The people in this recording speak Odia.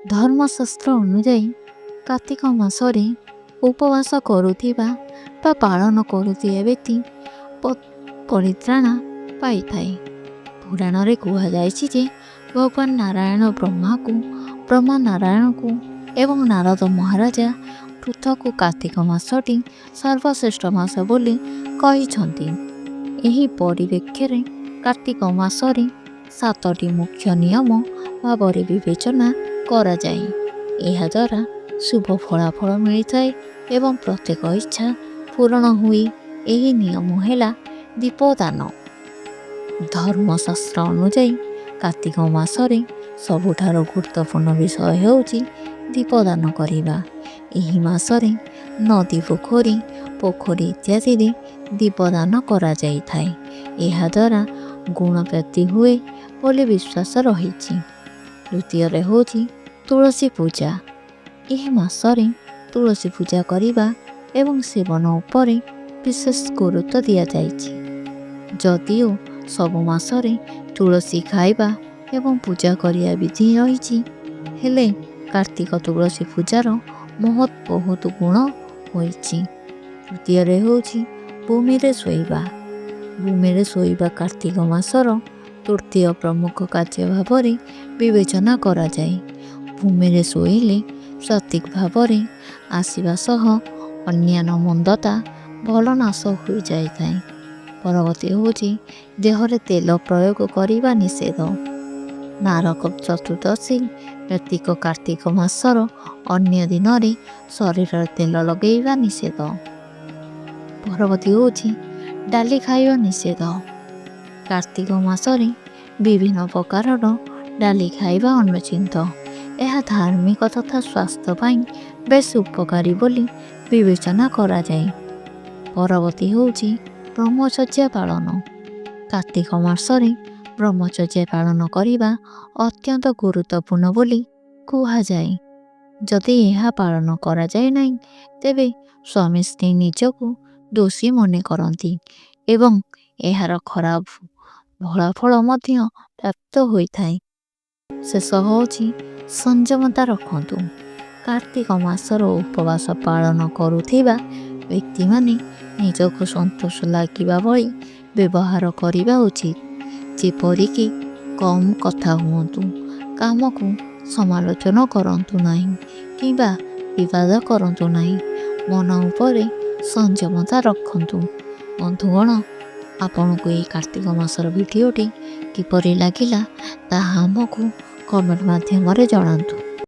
ଧର୍ମଶାସ୍ତ୍ର ଅନୁଯାୟୀ କାର୍ତ୍ତିକ ମାସରେ ଉପବାସ କରୁଥିବା ବା ପାଳନ କରୁଥିବା ବ୍ୟକ୍ତି ପରିତ୍ରାଣ ପାଇଥାଏ। ପୁରାଣରେ କୁହାଯାଇଛି ଯେ ଭଗବାନ ନାରାୟଣ ବ୍ରହ୍ମା ନାରାୟଣକୁ ଏବଂ ନାରଦ ମହାରାଜା ପୃଥକୁ କାର୍ତ୍ତିକ ମାସଟି ସର୍ବଶ୍ରେଷ୍ଠ ମାସ ବୋଲି କହିଛନ୍ତି। ଏହି ପରିପ୍ରେକ୍ଷୀରେ କାର୍ତ୍ତିକ ମାସରେ 7ଟି ମୁଖ୍ୟ ନିୟମ ଭାବରେ ବିବେଚନା କରାଯାଏ। ଏହାଦ୍ୱାରା ଶୁଭ ଫଳାଫଳ ମିଳିଥାଏ ଏବଂ ପ୍ରତ୍ୟେକ ଇଚ୍ଛା ପୂରଣ ହୁଏ। ଏହି ନିୟମ ହେଲା ଦୀପଦାନ। ଧର୍ମଶାସ୍ତ୍ର ଅନୁଯାୟୀ କାର୍ତ୍ତିକ ମାସରେ ସବୁଠାରୁ ଗୁରୁତ୍ୱପୂର୍ଣ୍ଣ ବିଷୟ ହେଉଛି ଦୀପଦାନ କରିବା। ଏହି ମାସରେ ନଦୀ ପୋଖରୀ ଇତ୍ୟାଦିରେ ଦୀପଦାନ କରାଯାଇଥାଏ। ଏହାଦ୍ୱାରା ଗୁଣ ପ୍ରାପ୍ତି ହୁଏ ବୋଲି ବିଶ୍ୱାସ ରହିଛି। ତୃତୀୟରେ ହେଉଛି ତୁଳସୀ ପୂଜା। ଏହି ମାସରେ ତୁଳସୀ ପୂଜା କରିବା ଏବଂ ସେବନ ଉପରେ ବିଶେଷ ଗୁରୁତ୍ୱ ଦିଆଯାଇଛି। ଯଦିଓ ସବୁ ମାସରେ ତୁଳସୀ ଖାଇବା ଏବଂ ପୂଜା କରିବା ବିଧି ରହିଛି, ହେଲେ କାର୍ତ୍ତିକ ତୁଳସୀ ପୂଜାର ବହୁତ ଗୁଣ ହୋଇଛି। ତୃତୀୟରେ ହେଉଛି ଭୂମିରେ ଶୋଇବା। ଭୂମିରେ ଶୋଇବା କାର୍ତ୍ତିକ ମାସର ତୃତୀୟ ପ୍ରମୁଖ କାର୍ଯ୍ୟ ଭାବରେ ବିବେଚନା କରାଯାଏ। ଭୂମିରେ ଶୋଇଲେ ସଠିକ୍ ଭାବରେ ଆସିବା ସହ ଅନ୍ୟାନ୍ୟ ମନ୍ଦତା ଭଲ ନାଶ ହୋଇଯାଇଥାଏ। ପରବର୍ତ୍ତୀ ହେଉଛି ଦେହରେ ତେଲ ପ୍ରୟୋଗ କରିବା ନିଷେଧ। ନାରକ ଚତୁର୍ଦ୍ଦଶୀ ବ୍ୟତୀତ କାର୍ତ୍ତିକ ମାସର ଅନ୍ୟ ଦିନରେ ଶରୀରରେ ତେଲ ଲଗାଇବା ନିଷେଧ। ପରବର୍ତ୍ତୀ ହେଉଛି ଡାଲି ଖାଇବା ନିଷେଧ। କାର୍ତ୍ତିକ ମାସରେ ବିଭିନ୍ନ ପ୍ରକାରର ଡାଲି ଖାଇବା ଅନୁଚିତ। ଏହା ଧାର୍ମିକ ତଥା ସ୍ୱାସ୍ଥ୍ୟ ପାଇଁ ବେଶ୍ ଉପକାରୀ ବୋଲି ବିବେଚନା କରାଯାଏ। ପରବର୍ତ୍ତୀ ହେଉଛି ବ୍ରହ୍ମଚର୍ଯ୍ୟ ପାଳନ। କାର୍ତ୍ତିକ ମାସରେ ବ୍ରହ୍ମଚର୍ଯ୍ୟ ପାଳନ କରିବା ଅତ୍ୟନ୍ତ ଗୁରୁତ୍ୱପୂର୍ଣ୍ଣ ବୋଲି କୁହାଯାଏ। ଯଦି ଏହା ପାଳନ କରାଯାଏ ନାହିଁ, ତେବେ ସ୍ୱାମୀ ସ୍ତ୍ରୀ ନିଜକୁ ଦୋଷୀ ମନେ କରନ୍ତି ଏବଂ ଏହାର ଖରାପ ଫଳାଫଳ ମଧ୍ୟ ପ୍ରାପ୍ତ ହୋଇଥାଏ। ଶେଷ ହେଉଛି ସଂଯମତା ରଖନ୍ତୁ। କାର୍ତ୍ତିକ ମାସର ଉପବାସ ପାଳନ କରୁଥିବା ବ୍ୟକ୍ତିମାନେ ନିଜକୁ ସନ୍ତୋଷ ଲାଗିବା ଭଳି ବ୍ୟବହାର କରିବା ଉଚିତ। ଯେପରିକି କମ୍ କଥା ହୁଅନ୍ତୁ, କାମକୁ ସମାଲୋଚନା କରନ୍ତୁ ନାହିଁ କିମ୍ବା ବିବାଦ କରନ୍ତୁ ନାହିଁ। ମନ ଉପରେ ସଂଯମତା ରଖନ୍ତୁ। ବନ୍ଧୁଗଣ, ଆପଣଙ୍କୁ ଏହି କାର୍ତ୍ତିକ ମାସର ଭିଡ଼ିଓଟି କିପରି ଲାଗିଲା ତାହା ଆମକୁ କମେଣ୍ଟ ମାଧ୍ୟମରେ ଜଣାନ୍ତୁ।